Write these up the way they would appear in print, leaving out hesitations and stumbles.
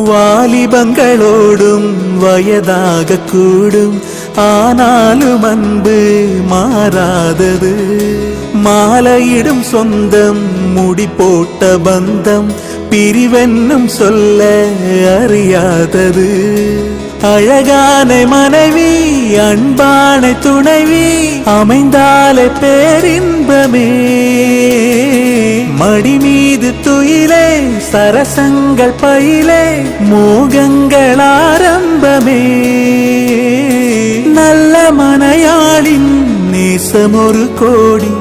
வாலிபங்களோடும் வயதாக கூடும், ஆனாலும் அன்பு மாறாதது. மாலையிடும் சொந்தம், முடி போட்ட பந்தம், பிரிவென்னும் சொல்ல அறியாதது. அழகான மனைவி, அன்பான துணைவி அமைந்தாலே பேரின்பமே. மடி மீது துயிலே, சரசங்கள் பயிலே, மோகங்கள் ஆரம்பமே. நல்ல மனையாளின் நேசம் ஒரு கோடி,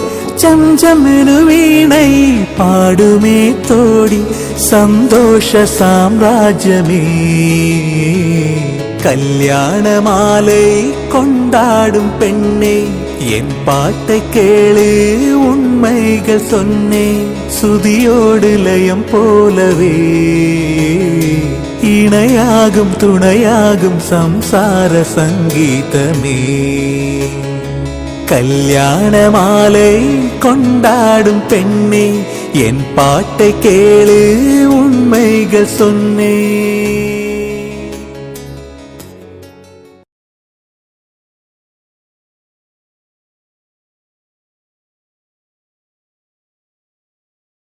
சம்சமெனு வீணை பாடுமே தோடி, சந்தோஷ சாம்ராஜ்யமே. கல்யாண மாலை கொண்டாடும் பெண்ணே, என் பாட்டை கேளு, உண்மைகள் சொன்னேன். சுதியோடு லயம் போலவே இணையாகும் துணையாகும் சம்சார சங்கீதமே. கல்யாண மாலை கொண்டாடும் பெண்ணே, என் பாட்டை கேளு, உண்மைகள் சொன்னேன்.